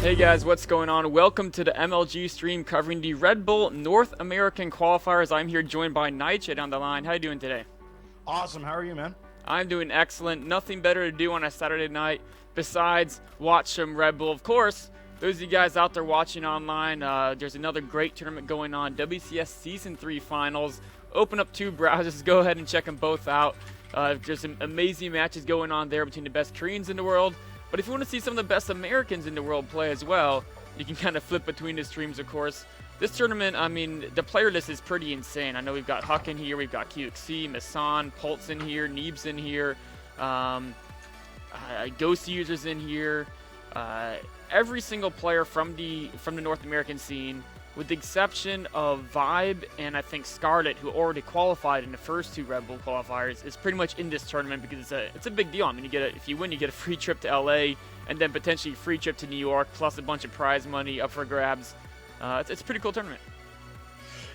Hey guys, what's going on? Welcome to the MLG stream covering the RedBull North American Qualifiers. I'm here joined by Nightshade on the line. How you doing today? Awesome. How are you, man? I'm doing excellent. Nothing better to do on a Saturday night besides watch some RedBull. Of course, those of you guys out there watching online, there's another great tournament going on. WCS Season 3 Finals. Open up two browsers. Go ahead and check them both out. There's some amazing matches going on there between the best Koreans in the world. But if you want to see some of the best Americans in the world play as well, you can kind of flip between the streams, of course. This tournament, I mean, the player list is pretty insane. I know we've got Huck in here, we've got QXC, Masan, Pultz in here, Neebs in here, Ghost Users in here. Every single player from the North American scene, with the exception of Vibe and I think Scarlet, who already qualified in the first two RedBull qualifiers, is pretty much in this tournament because it's a big deal. I mean, if you win, you get a free trip to LA and then potentially a free trip to New York, plus a bunch of prize money up for grabs. It's a pretty cool tournament.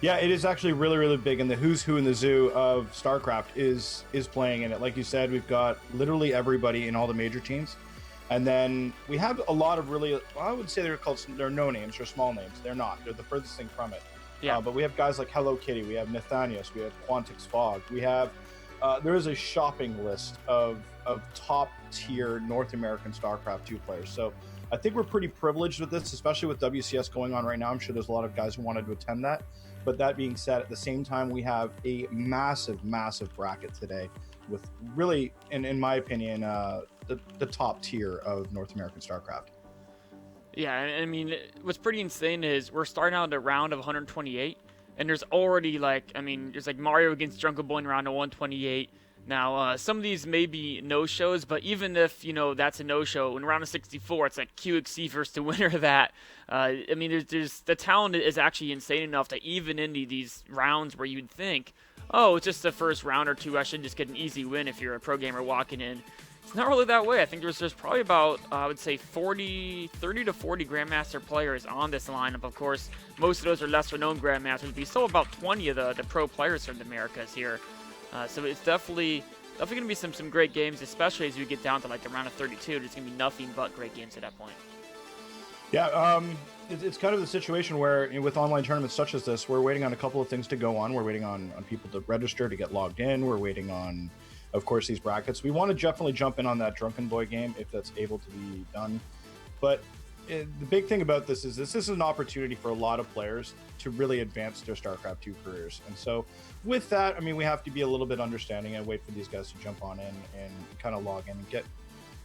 Yeah, it is actually really, really big, and the who's who in the zoo of StarCraft is playing in it. Like you said, we've got literally everybody in all the major teams. And then we have a lot of really, well, I would say they're no names, they're small names. They're not. They're the furthest thing from it. Yeah. But we have guys like Hello Kitty, we have Nathanius, we have Quantix Fog. We have, there is a shopping list of top tier North American StarCraft 2 players. So I think we're pretty privileged with this, especially with WCS going on right now. I'm sure there's a lot of guys who wanted to attend that. But that being said, at the same time, we have a massive, massive bracket today with really, in my opinion, the top tier of North American StarCraft. Yeah, I mean, what's pretty insane is we're starting out at a round of 128, and there's already there's like Mario against Drunken Boy in round of 128. Now, some of these may be no-shows, but even if, that's a no-show, in round of 64, it's like QXC versus the winner of that. I mean, there's the talent is actually insane enough that even in these rounds where you'd think, oh, it's just the first round or two, I should just get an easy win if you're a pro gamer walking in. It's not really that way. I think there's probably about, I would say, 30 to 40 Grandmaster players on this lineup. Of course, most of those are lesser-known Grandmasters, but you still have about 20 of the pro players from the Americas here. So it's definitely going to be some great games, especially as you get down to like the round of 32. There's going to be nothing but great games at that point. Yeah, it's kind of the situation where with online tournaments such as this, we're waiting on a couple of things to go on. We're waiting on people to register, to get logged in. We're waiting on, of course, these brackets. We want to definitely jump in on that Drunken Boy game if that's able to be done. But the big thing about this is an opportunity for a lot of players to really advance their StarCraft 2 careers. And so with that, I mean, we have to be a little bit understanding and wait for these guys to jump on in and kind of log in and get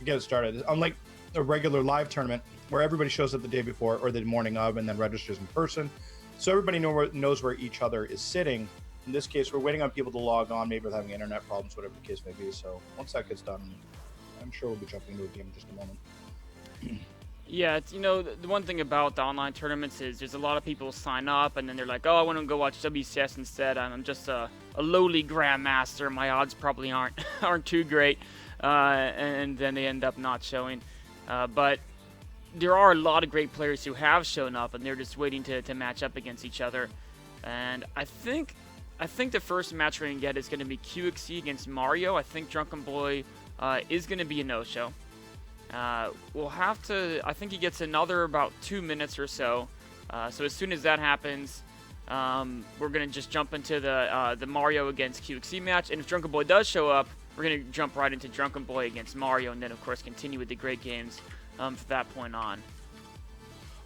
it started. Unlike a regular live tournament where everybody shows up the day before or the morning of and then registers in person, so everybody knows where each other is sitting. In this case, we're waiting on people to log on, maybe with having internet problems, whatever the case may be. So once that gets done, I'm sure we'll be jumping into a game in just a moment. Yeah, it's, the one thing about the online tournaments is there's a lot of people sign up and then they're like, oh, I want to go watch WCS instead. I'm just a lowly Grandmaster. My odds probably aren't too great. And then they end up not showing. But there are a lot of great players who have shown up and they're just waiting to match up against each other. And I think the first match we're going to get is going to be QXC against Mario. I think Drunken Boy is going to be a no-show. We'll have to, I think he gets another about 2 minutes or so. So as soon as that happens, we're going to just jump into the Mario against QXC match. And if Drunken Boy does show up, we're going to jump right into Drunken Boy against Mario. And then, of course, continue with the great games from that point on.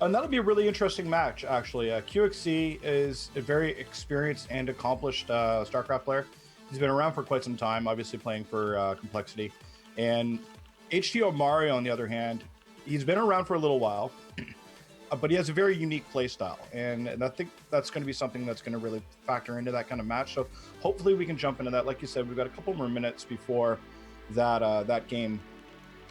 And that'll be a really interesting match, actually. QXC is a very experienced and accomplished StarCraft player. He's been around for quite some time, obviously playing for Complexity. And HTOMario, on the other hand, he's been around for a little while, but he has a very unique play style. And I think that's going to be something that's going to really factor into that kind of match. So hopefully we can jump into that. Like you said, we've got a couple more minutes before that game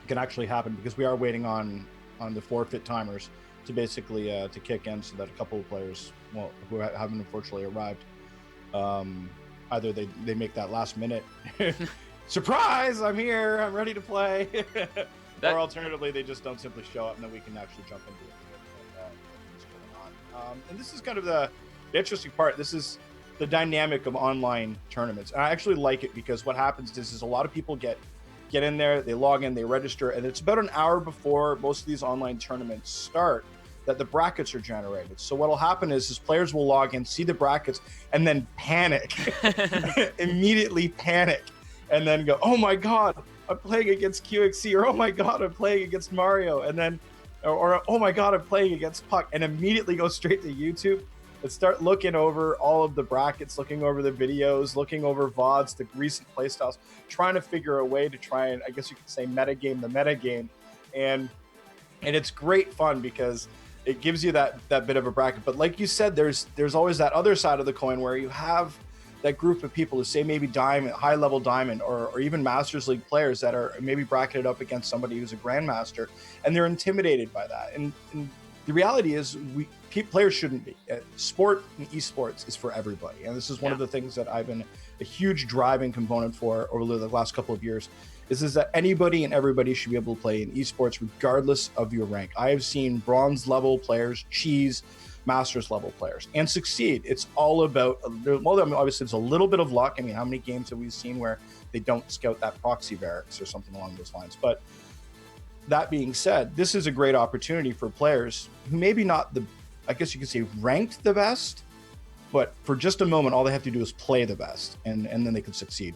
can actually happen, because we are waiting on the forfeit timers to basically to kick in, so that a couple of players, well, who haven't unfortunately arrived, either they make that last minute surprise, I'm here, I'm ready to play, or alternatively they just don't simply show up, and then we can actually jump into it what's going on. And this is kind of the interesting part. This is the dynamic of online tournaments. And I actually like it, because what happens is a lot of people get get in there, they log in, they register, and it's about an hour before most of these online tournaments start that the brackets are generated. So what'll happen is players will log in, see the brackets, and then panic, immediately panic, and then go, oh my God, I'm playing against QXC, or oh my God, I'm playing against Mario, and then, or oh my God, I'm playing against Puck, and immediately go straight to YouTube and start looking over all of the brackets, looking over the videos, looking over VODs, the recent playstyles, trying to figure a way to try and, I guess you could say, metagame the metagame. And it's great fun because it gives you that bit of a bracket. But like you said, there's always that other side of the coin where you have that group of people who say maybe diamond, high level diamond, or even Masters League players that are maybe bracketed up against somebody who's a grandmaster, and they're intimidated by that. And the reality is players shouldn't be. Sport and esports is for everybody. And this is one of the things that I've been a huge driving component for over the last couple of years, is that anybody and everybody should be able to play in esports regardless of your rank. I have seen bronze level players cheese Masters level players and succeed. It's all about, well, obviously it's a little bit of luck. I mean, how many games have we seen where they don't scout that proxy barracks or something along those lines? But that being said, this is a great opportunity for players who maybe not the, I guess you could say, ranked the best, but for just a moment, all they have to do is play the best, and then they could succeed.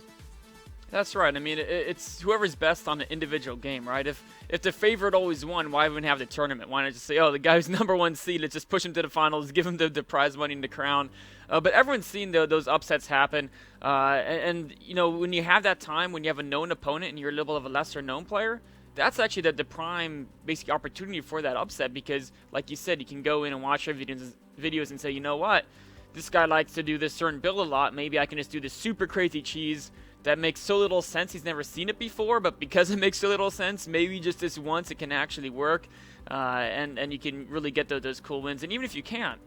That's right. I mean, it's whoever's best on an individual game, right? If the favorite always won, why even have the tournament? Why not just say, oh, the guy who's #1 seed, let's just push him to the finals, give him the prize money and the crown. But everyone's seen those upsets happen. And, you know, when you have that time, when you have a known opponent and you're a little bit of a lesser-known player, that's actually the prime basic opportunity for that upset, because, like you said, you can go in and watch our videos and say, you know what, this guy likes to do this certain build a lot. Maybe I can just do this super crazy cheese that makes so little sense. He's never seen it before, but because it makes so little sense, maybe just this once it can actually work, and you can really get those cool wins. And even if you can't,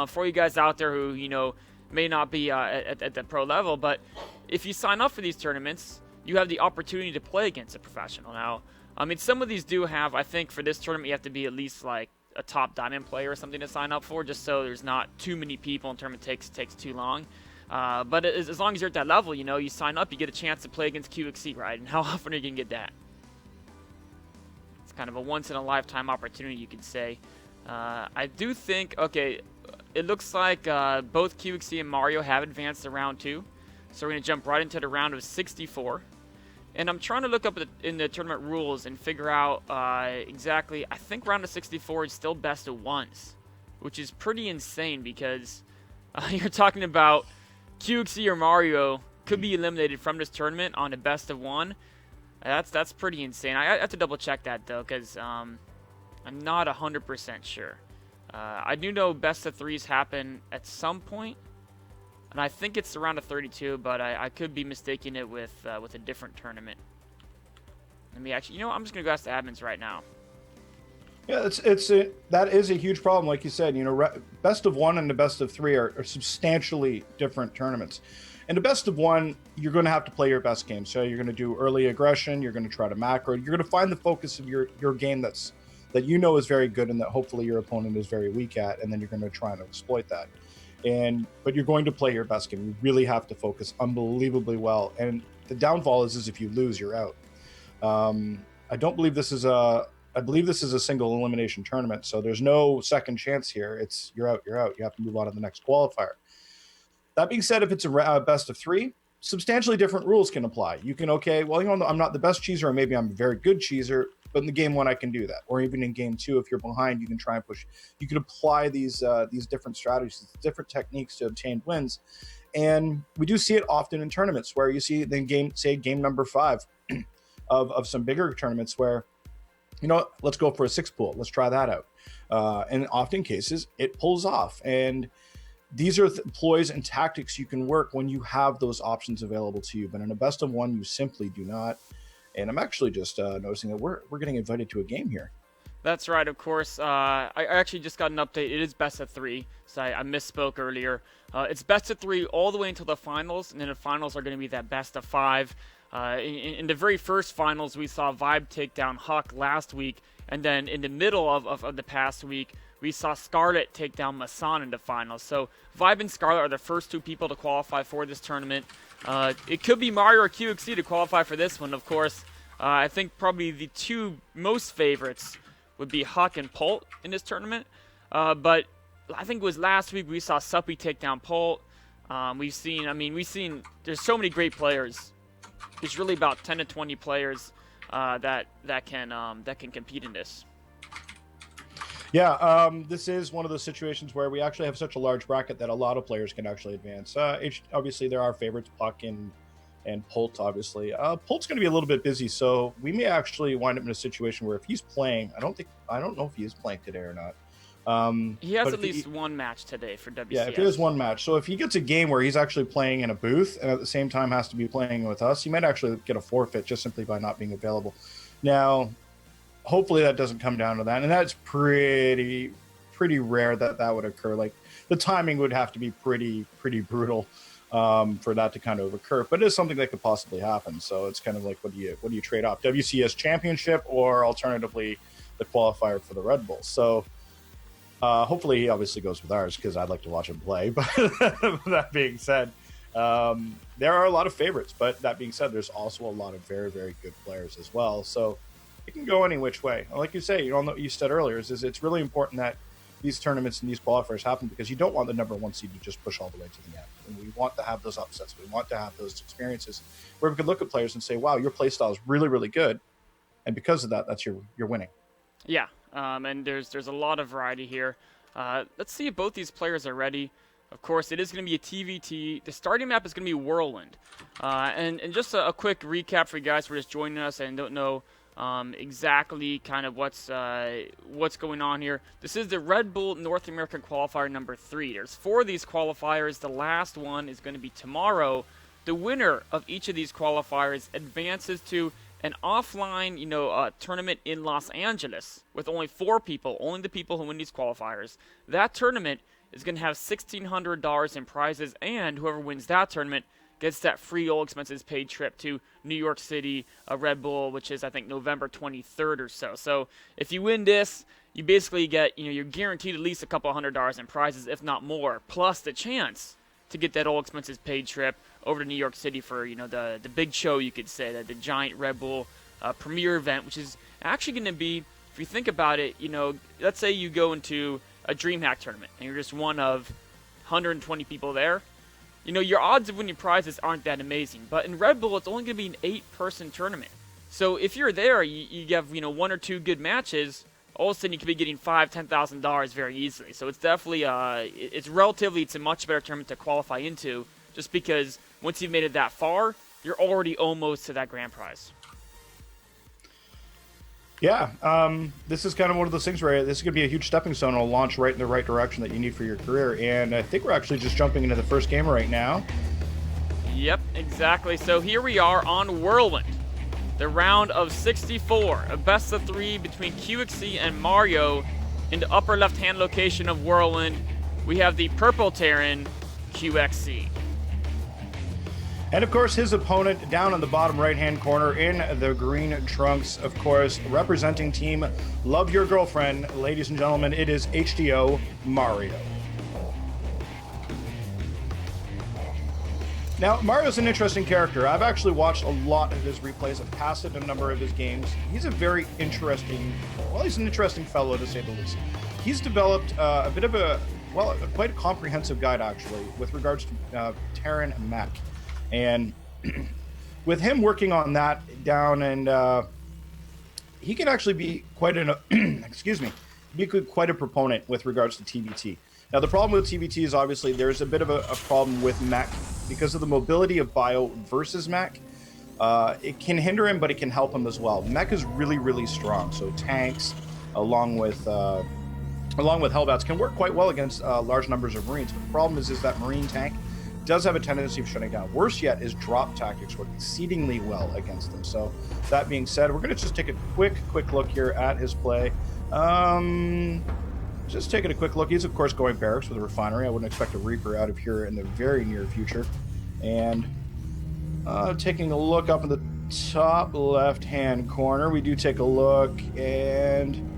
for you guys out there who, you know, may not be at the pro level, but if you sign up for these tournaments, you have the opportunity to play against a professional. Now, I mean, some of these do have, I think for this tournament, you have to be at least like a top diamond player or something to sign up for, just so there's not too many people and tournament takes too long. But as long as you're at that level, you know, you sign up, you get a chance to play against QXC, right? And how often are you going to get that? It's kind of a once-in-a-lifetime opportunity, you could say. I do think, okay, it looks like both QXC and Mario have advanced to round 2. So we're going to jump right into the round of 64. And I'm trying to look up in the tournament rules and figure out exactly, I think round of 64 is still best of ones, which is pretty insane because you're talking about QXC or Mario could be eliminated from this tournament on a best of one. That's pretty insane. I have to double check that though, because I'm not 100% sure. I do know best of threes happen at some point, and I think it's around a 32, but I could be mistaking it with a different tournament. Let me actually, you know what, I'm just gonna go ask the admins right now. Yeah, that is a huge problem, like you said. You know, best of one and the best of three are substantially different tournaments. And the best of one, you're going to have to play your best game. So you're going to do early aggression. You're going to try to macro. You're going to find the focus of your game that you know is very good and that hopefully your opponent is very weak at, and then you're going to try and exploit that. But you're going to play your best game. You really have to focus unbelievably well. And the downfall is if you lose, you're out. I believe this is a single elimination tournament, so there's no second chance here. It's you're out. You have to move on to the next qualifier. That being said, if it's a best of three, substantially different rules can apply. You can, okay, well, you know, I'm not the best cheeser, or maybe I'm a very good cheeser, but in the game one, I can do that. Or even in game two, if you're behind, you can try and push. You can apply these different strategies, different techniques to obtain wins. And we do see it often in tournaments where you see then game number 5 of some bigger tournaments where, you know, let's go for a 6 pool. Let's try that out. And often cases, it pulls off. And these are ploys and tactics you can work when you have those options available to you. But in a best of one, you simply do not. And I'm actually just noticing that we're getting invited to a game here. That's right, of course. I actually just got an update. It is best of 3. So I misspoke earlier. It's best of 3 all the way until the finals. And then the finals are going to be that best of 5. In the very first finals, we saw Vibe take down Huck last week. And then in the middle of the past week, we saw Scarlet take down Masan in the finals. So Vibe and Scarlet are the first 2 people to qualify for this tournament. It could be Mario or QXC to qualify for this one, of course. I think probably the two most favorites would be Huck and Pult in this tournament. But I think it was last week we saw Suppy take down Pult. We've seen there's so many great players. It's really about 10 to 20 players that can compete in this. Yeah, this is one of those situations where we actually have such a large bracket that a lot of players can actually advance. Obviously, there are favorites, Puck and Pult, obviously. Pult's going to be a little bit busy, so we may actually wind up in a situation where if he's playing, I don't know if he is playing today or not. He has at least one match today for WCS. Yeah, if he has one match. So if he gets a game where he's actually playing in a booth and at the same time has to be playing with us, he might actually get a forfeit just simply by not being available. Now, hopefully that doesn't come down to that, and that's pretty rare that would occur. Like, the timing would have to be pretty brutal for that to kind of occur, but it is something that could possibly happen. So it's kind of like, what do you trade off, WCS championship or alternatively the qualifier for the Red Bull? So hopefully he obviously goes with ours because I'd like to watch him play. But that being said, there are a lot of favorites, but that being said, there's also a lot of very, very good players as well. So it can go any which way. Like you say, you said earlier, is it's really important that these tournaments and these qualifiers happen because you don't want the number one seed to just push all the way to the end. And we want to have those upsets. We want to have those experiences where we could look at players and say, wow, your play style is really, really good. And because of that, that's you're winning. Yeah, and there's a lot of variety here. Let's see if both these players are ready. Of course, it is going to be a TVT. The starting map is going to be Whirlwind. And just a quick recap for you guys who are just joining us and don't know exactly kind of what's going on here. This is the Red Bull North American Qualifier number 3. There's 4 of these qualifiers. The last one is going to be tomorrow. The winner of each of these qualifiers advances to an offline, tournament in Los Angeles with only 4 people, only the people who win these qualifiers. That tournament is going to have $1,600 in prizes, and whoever wins that tournament gets that free all expenses paid trip to New York City, Red Bull, which is, I think, November 23rd or so. So if you win this, you basically get, you're guaranteed at least a couple $100 in prizes, if not more, plus the chance to get that all expenses paid trip over to New York City for, the big show, you could say, the giant Red Bull premier event, which is actually going to be, if you think about it, let's say you go into a DreamHack tournament and you're just one of 120 people there. Your odds of winning prizes aren't that amazing. But in Red Bull, it's only going to be an 8-person tournament. So if you're there, you have, 1 or 2 good matches, all of a sudden you could be getting $5,000, $10,000 very easily. So it's definitely, it's a much better tournament to qualify into, just because once you've made it that far, you're already almost to that grand prize. Yeah, this is kind of one of those things where this is going to be a huge stepping stone. It'll launch right in the right direction that you need for your career. And I think we're actually just jumping into the first game right now. Yep, exactly. So here we are on Whirlwind, the round of 64, a best of 3 between QXC and Mario. In the upper left-hand location of Whirlwind, we have the purple Terran, QXC. And of course, his opponent down in the bottom right-hand corner in the green trunks, of course, representing team Love Your Girlfriend. Ladies and gentlemen, it is HTOMario. Now, Mario's an interesting character. I've actually watched a lot of his replays. I've casted a number of his games. He's a very interesting, he's an interesting fellow, to say the least. He's developed quite a comprehensive guide, actually, with regards to Terran and Mac. And with him working on that down, and he can actually be quite an quite a proponent with regards to TVT. Now, the problem with TVT is obviously there's a bit of a problem with Mac because of the mobility of Bio versus Mac. It can hinder him, but it can help him as well. Mech is really, really strong, so tanks, along with Hellbats, can work quite well against large numbers of Marines. But the problem is that Marine tank does have a tendency of shutting down. Worse yet is drop tactics work exceedingly well against them. So that being said, we're going to just take a quick look here at his play. Just taking a quick look. He's, of course, going barracks with a refinery. I wouldn't expect a Reaper out of here in the very near future. And taking a look up in the top left-hand corner, we do take a look, and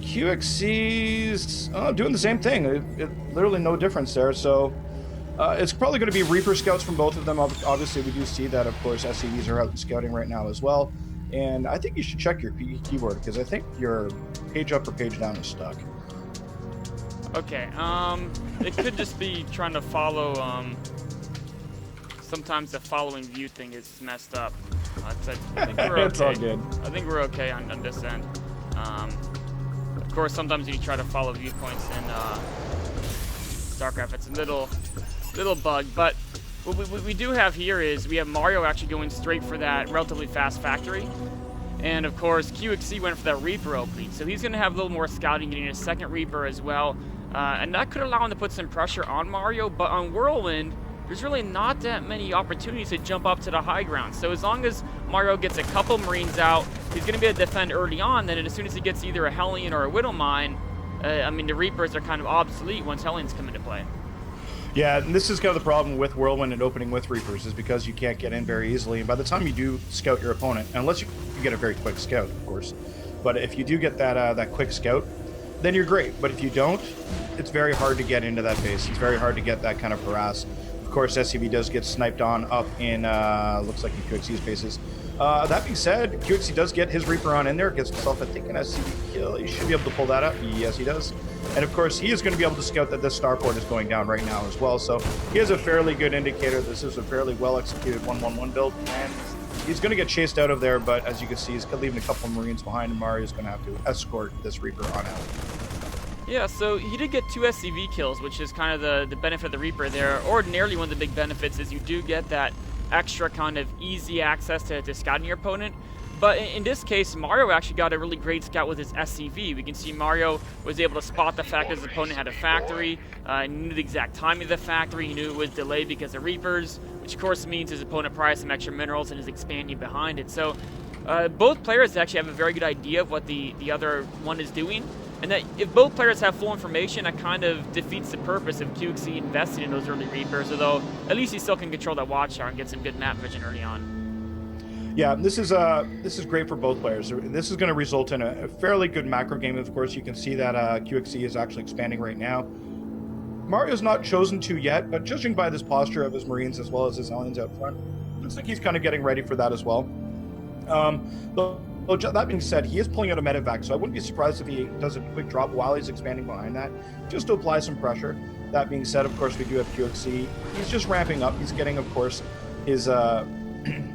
QXC's doing the same thing. Literally no difference there. So It's probably going to be Reaper scouts from both of them. Obviously, we do see that, of course, SCVs are out scouting right now as well. And I think you should check your keyboard, because I think your page up or page down is stuck. Okay, it could just be trying to follow, sometimes the following view thing is messed up. I think we're okay. It's all good. I think we're okay on this end. Of course, sometimes when you try to follow viewpoints in StarCraft, it's a little bug, but what we do have here is we have Mario actually going straight for that relatively fast factory. And of course, QXC went for that Reaper opening, so he's going to have a little more scouting, getting a second Reaper as well. And that could allow him to put some pressure on Mario, but on Whirlwind, there's really not that many opportunities to jump up to the high ground. So as long as Mario gets a couple Marines out, he's going to be able to defend early on. Then as soon as he gets either a Hellion or a Widow Mine, I mean, the Reapers are kind of obsolete once Hellions come into play. Yeah, and this is kind of the problem with Whirlwind and opening with Reapers, is because you can't get in very easily. And by the time you do scout your opponent, unless you get a very quick scout, of course, but if you do get that quick scout, then you're great. But if you don't, it's very hard to get into that base. It's very hard to get that kind of harass. Of course, SCV does get sniped on up in, looks like in QXC's bases. That being said, QXC does get his Reaper on in there, gets himself, I think, an SCV kill. He should be able to pull that up. Yes, he does. And of course, he is going to be able to scout that this starport is going down right now as well. So he has a fairly good indicator. This is a fairly well-executed 1-1-1 build, and he's going to get chased out of there, but as you can see, he's leaving a couple of Marines behind, and Mario's going to have to escort this Reaper on out. Yeah, so he did get 2 SCV kills, which is kind of the benefit of the Reaper there. Ordinarily, one of the big benefits is you do get that extra kind of easy access to scouting your opponent. But in this case, Mario actually got a really great scout with his SCV. We can see Mario was able to spot the fact that his opponent had a factory, knew the exact timing of the factory, he knew it was delayed because of Reapers, which of course means his opponent probably has some extra minerals and is expanding behind it. So both players actually have a very good idea of what the other one is doing. And that if both players have full information, that kind of defeats the purpose of QXC investing in those early Reapers, although at least he still can control that watchtower and get some good map vision early on. Yeah, this is great for both players. This is going to result in a fairly good macro game. Of course, you can see that QXC is actually expanding right now. Mario's not chosen to yet, but judging by this posture of his Marines as well as his Hellions out front, looks like he's kind of getting ready for that as well. That being said, he is pulling out a medevac, so I wouldn't be surprised if he does a quick drop while he's expanding behind that, just to apply some pressure. That being said, of course, we do have QXC. He's just ramping up. He's getting, of course, his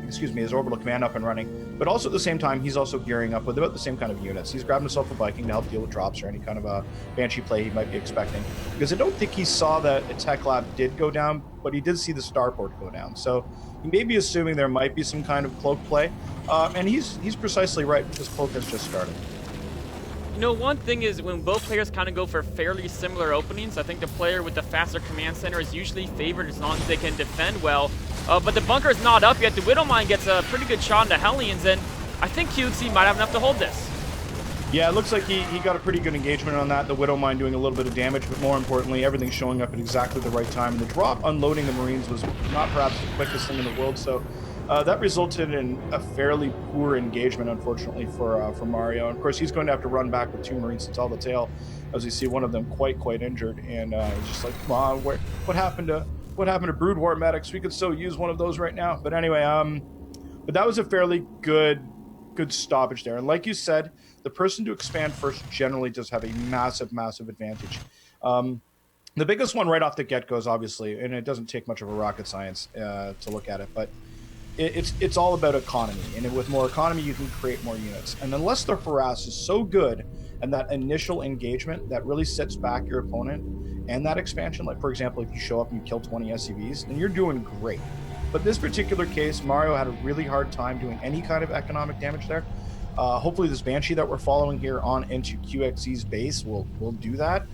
his orbital command up and running. But also at the same time, he's also gearing up with about the same kind of units. He's grabbed himself a Viking to help deal with drops or any kind of a Banshee play he might be expecting. Because I don't think he saw that a tech lab did go down, but he did see the starport go down. So he may be assuming there might be some kind of cloak play. And he's precisely right, because cloak has just started. You know, one thing is when both players kind of go for fairly similar openings, I think the player with the faster command center is usually favored as long as they can defend well. But the bunker is not up yet. The Widow Mine gets a pretty good shot into Hellions, and I think QXC might have enough to hold this. Yeah, it looks like he got a pretty good engagement on that. The Widow Mine doing a little bit of damage, but more importantly, everything showing up at exactly the right time. And the drop unloading the Marines was not perhaps the quickest thing in the world, so that resulted in a fairly poor engagement, unfortunately, for Mario. And of course, he's going to have to run back with 2 Marines to tell the tale, as you see one of them quite injured. And he's just like, come on, what happened to Brood War medics? We could still use one of those right now. But anyway, but that was a fairly good stoppage there. And like you said, the person to expand first generally does have a massive advantage. The biggest one right off the get-go is obviously, and it doesn't take much of a rocket science to look at it, but it's all about economy. And with more economy, you can create more units. And unless the harass is so good and that initial engagement that really sets back your opponent and that expansion, like for example, if you show up and you kill 20 SCVs, then you're doing great. But this particular case, Mario had a really hard time doing any kind of economic damage there. Hopefully this Banshee that we're following here on into QXC's base will do that.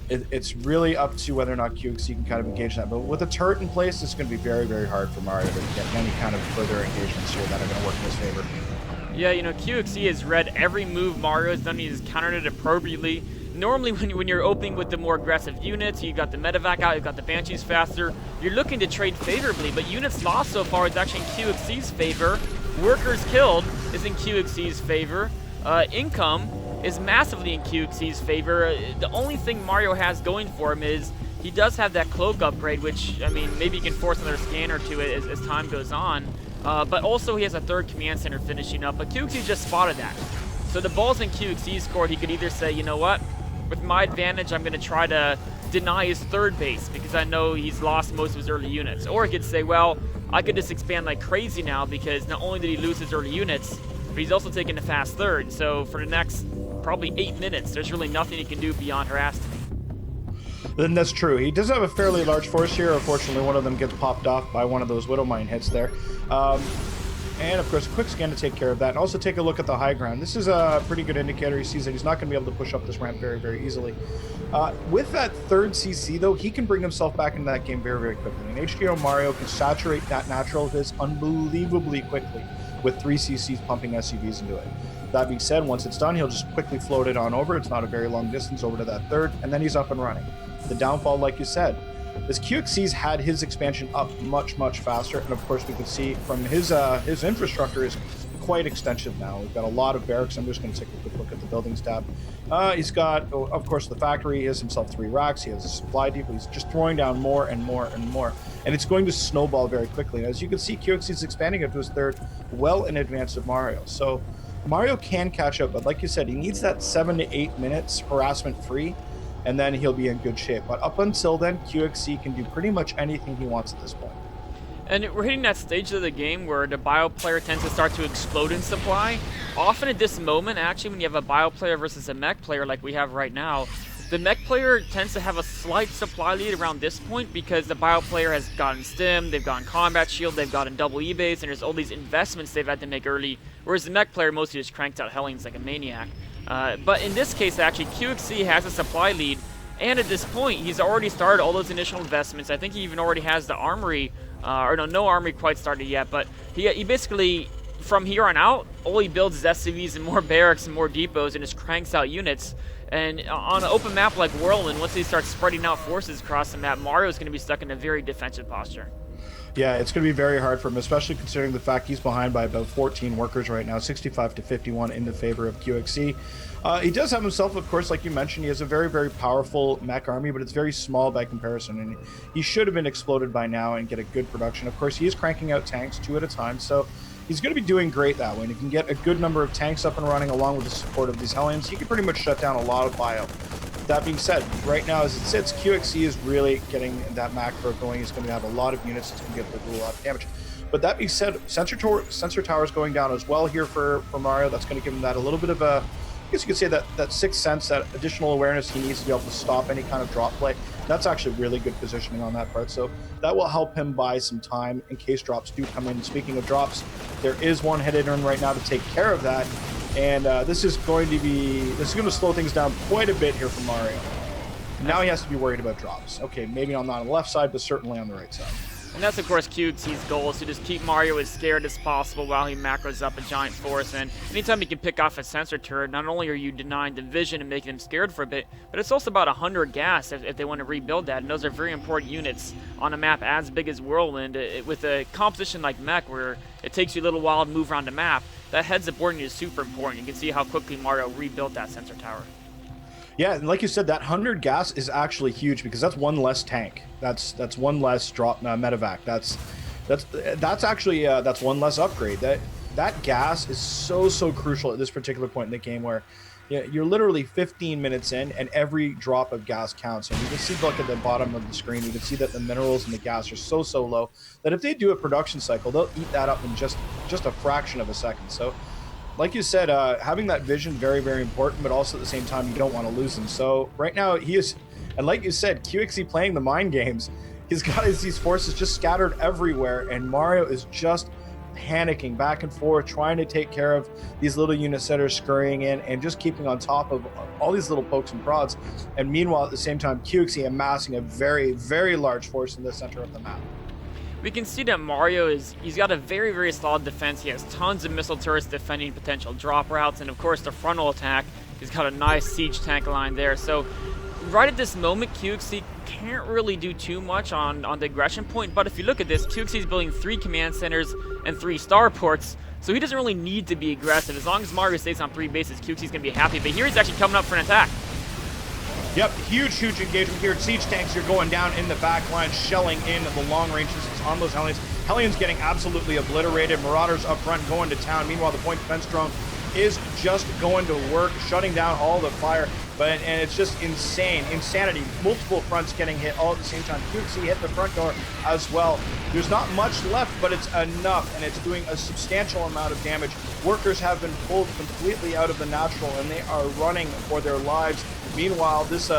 It's really up to whether or not QXC can kind of engage that. But with a turret in place, it's going to be very hard for Mario to get any kind of further engagements here that are going to work in his favor. Yeah, you know, QXC has read every move Mario has done. He's countered it appropriately. Normally, when you're opening with the more aggressive units, you got the medevac out, you got the Banshees faster, you're looking to trade favorably, but units lost so far is actually in QXC's favor. Workers killed is in QXC's favor. Income is massively in QXC's favor. The only thing Mario has going for him is he does have that cloak upgrade, which, I mean, maybe you can force another scanner to it as time goes on. But also he has a third command center finishing up, but QXC just spotted that. So the ball's in QXC's court. He could either say, you know what, with my advantage, I'm going to try to deny his third base because I know he's lost most of his early units. Or he could say, well, I could just expand like crazy now because not only did he lose his early units, but he's also taking a fast third. So for the next probably 8 minutes, there's really nothing he can do beyond harass me. Then that's true. He does have a fairly large force here. Unfortunately, one of them gets popped off by one of those Widow Mine hits there. And of course, a quick scan to take care of that. And also take a look at the high ground. This is a pretty good indicator. He sees that he's not going to be able to push up this ramp very, very easily. With that third CC, though, he can bring himself back into that game very, very quickly. And HTOMario can saturate that natural of his unbelievably quickly with 3 CCs pumping SCVs into it. That being said, once it's done, he'll just quickly float it on over. It's not a very long distance over to that third, and then he's up and running. The downfall, like you said, is QXC's had his expansion up much, much faster, and of course we can see from his infrastructure is quite extensive now. We've got a lot of barracks. I'm just going to take a quick look at the buildings tab. He's got, of course, the factory. He has himself 3 racks. He has a supply depot. He's just throwing down more and more and more, and it's going to snowball very quickly. As you can see, QXC's expanding up to his third well in advance of Mario. So Mario can catch up, but like you said, he needs that 7 to 8 minutes harassment free, and then he'll be in good shape. But up until then, QXC can do pretty much anything he wants at this point. And we're hitting that stage of the game where the bio player tends to start to explode in supply. Often at this moment, actually, when you have a bio player versus a mech player like we have right now, the mech player tends to have a slight supply lead around this point because the bio player has gotten stim, they've gotten combat shield, they've gotten double E-base, and there's all these investments they've had to make early, whereas the mech player mostly just cranks out Hellions like a maniac. But in this case, actually, QXC has a supply lead, and at this point, he's already started all those initial investments. I think he even already has the armory, or no armory quite started yet, but he basically, from here on out, all he builds is SCVs and more barracks and more depots and just cranks out units. And on an open map like Whirlwind, once they start spreading out forces across the map, Mario's going to be stuck in a very defensive posture. Yeah, it's going to be very hard for him, especially considering the fact he's behind by about 14 workers right now, 65 to 51 in the favor of QXC. He does have himself, of course, like you mentioned, he has a very, very powerful mech army, but it's very small by comparison, and he should have been exploded by now and get a good production. Of course, he is cranking out tanks 2 at a time, so he's going to be doing great that way. And if he can get a good number of tanks up and running along with the support of these Hellions, he can pretty much shut down a lot of bio. That being said, right now as it sits, QXC is really getting that macro going. He's going to have a lot of units. It's going to get a lot of damage. But that being said, sensor tower is going down as well here for Mario. That's going to give him that a little bit of a, I guess you could say that sixth sense, that additional awareness he needs to be able to stop any kind of drop play. That's actually really good positioning on that part. So that will help him buy some time in case drops do come in. Speaking of drops, there is one headed in right now to take care of that. And this is going to slow things down quite a bit here for Mario. Now he has to be worried about drops. Okay, maybe not on the left side, but certainly on the right side. And that's, of course, QXC's goal, is to just keep Mario as scared as possible while he macros up a giant force. And anytime you can pick off a sensor turret, not only are you denying the vision and making them scared for a bit, but it's also about 100 gas if they want to rebuild that. And those are very important units on a map as big as Whirlwind. With a composition like Mech, where it takes you a little while to move around the map, that heads-up warning is super important. You can see how quickly Mario rebuilt that sensor tower. Yeah, and like you said, that 100 gas is actually huge because that's one less tank. That's one less drop medevac. That's actually that's one less upgrade. That gas is so crucial at this particular point in the game where you're literally 15 minutes in and every drop of gas counts. And you can see, look at the bottom of the screen, you can see that the minerals and the gas are so low that if they do a production cycle, they'll eat that up in just a fraction of a second. So like you said, having that vision, very, very important, but also at the same time, you don't want to lose him. So right now he is, and like you said, QXC playing the mind games, he's got these forces just scattered everywhere, and Mario is just panicking back and forth, trying to take care of these little units that are scurrying in and just keeping on top of all these little pokes and prods. And meanwhile, at the same time, QXC amassing a very, very large force in the center of the map. We can see that Mario he's got a very, very solid defense. He has tons of missile turrets defending potential drop routes, and of course the frontal attack, he's got a nice siege tank line there. So right at this moment, QXC can't really do too much on the aggression point, but if you look at this, QXC is building 3 command centers and 3 starports, so he doesn't really need to be aggressive. As long as Mario stays on 3 bases, QXC is going to be happy, but here he's actually coming up for an attack. Yep, huge engagement here. Siege tanks are going down in the back line, shelling in the long range distance on those Hellions. Hellions getting absolutely obliterated. Marauders up front going to town. Meanwhile, the point defense drone is just going to work, shutting down all the fire. And it's just insanity. Multiple fronts getting hit all at the same time. QXC hit the front door as well. There's not much left, but it's enough, and it's doing a substantial amount of damage. Workers have been pulled completely out of the natural, and they are running for their lives. Meanwhile, this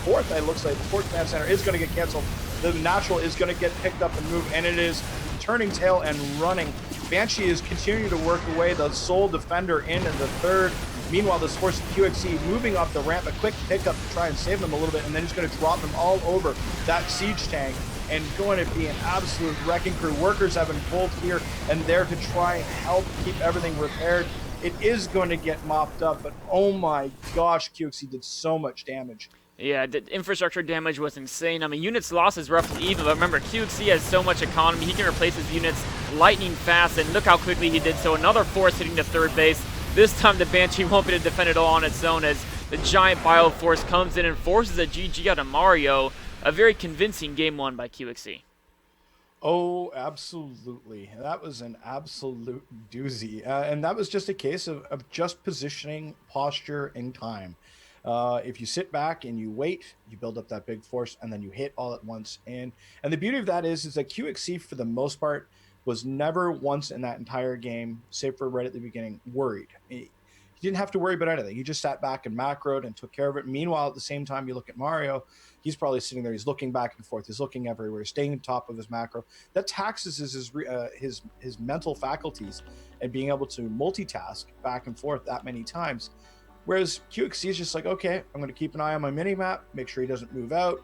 fourth, it looks like the fourth command center is going to get canceled. The natural is going to get picked up and moved, and it is turning tail and running. Banshee is continuing to work away, the sole defender in the third. Meanwhile, this force of QXC moving up the ramp, a quick pickup to try and save them a little bit, and then he's going to drop them all over that siege tank and going to be an absolute wrecking crew. Workers have been pulled here and there to try and help keep everything repaired. It is going to get mopped up, but oh my gosh, QXC did so much damage. Yeah, the infrastructure damage was insane. I mean, units lost is roughly even, but remember, QXC has so much economy. He can replace his units lightning fast, and look how quickly he did so. Another force hitting the third base. This time the Banshee won't be able to defend it all on its own as the giant Bioforce comes in and forces a GG out of Mario. A very convincing game won by QXC. Oh, absolutely. That was an absolute doozy. And that was just a case of just positioning, posture, and time. If you sit back and you wait, you build up that big force, and then you hit all at once. And the beauty of that is that QXC, for the most part, was never once in that entire game, save for right at the beginning, worried. He didn't have to worry about anything. He just sat back and macroed and took care of it. Meanwhile, at the same time, you look at Mario, he's probably sitting there, he's looking back and forth, he's looking everywhere, staying on top of his macro. That taxes his mental faculties and being able to multitask back and forth that many times. Whereas QXC is just like, okay, I'm going to keep an eye on my mini map, make sure he doesn't move out,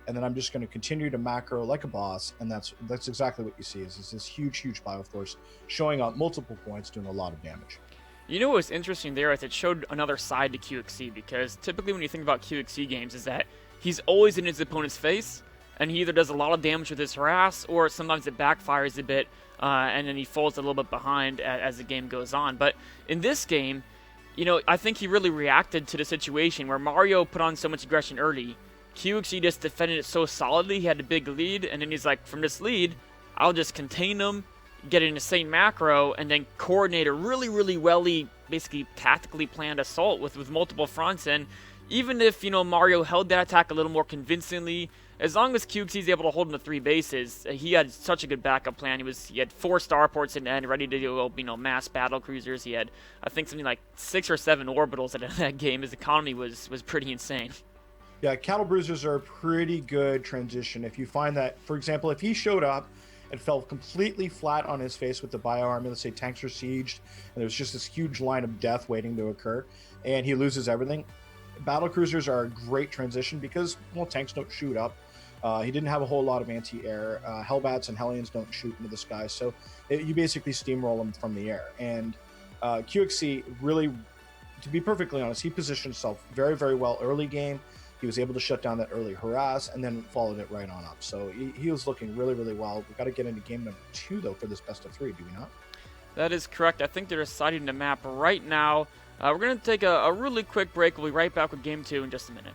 and then I'm just going to continue to macro like a boss. And that's exactly what you see is this huge Bioforce showing up multiple points, doing a lot of damage. You know what was interesting there is it showed another side to QXC, because typically when you think about QXC games is that he's always in his opponent's face, and he either does a lot of damage with his harass, or sometimes it backfires a bit, and then he falls a little bit behind as the game goes on. But in this game, you know, I think he really reacted to the situation where Mario put on so much aggression early. QXC just defended it so solidly, he had a big lead, and then he's like, from this lead, I'll just contain them, get an insane macro, and then coordinate a really welly, basically tactically planned assault with multiple fronts. And even if, you know, Mario held that attack a little more convincingly, as long as QXC is able to hold him to 3 bases, he had such a good backup plan. He had 4 starports in the end, ready to do, you know, mass battle cruisers. He had, I think, something like 6 or 7 orbitals at the end of that game. His economy was pretty insane. Yeah, cattle bruisers are a pretty good transition. If you find that, for example, if he showed up and fell completely flat on his face with the bio army, let's say tanks are sieged, and there's just this huge line of death waiting to occur, and he loses everything, battle cruisers are a great transition because, well, tanks don't shoot up. He didn't have a whole lot of anti-air. Hellbats and Hellions don't shoot into the sky, so you basically steamroll them from the air. And QXC really, to be perfectly honest, he positioned himself very well early game. He was able to shut down that early harass and then followed it right on up. So he was looking really well. We've got to get into game number 2, though, for this best of 3, do we not? That is correct. I think they're deciding the map right now. We're going to take a really quick break. We'll be right back with game 2 in just a minute.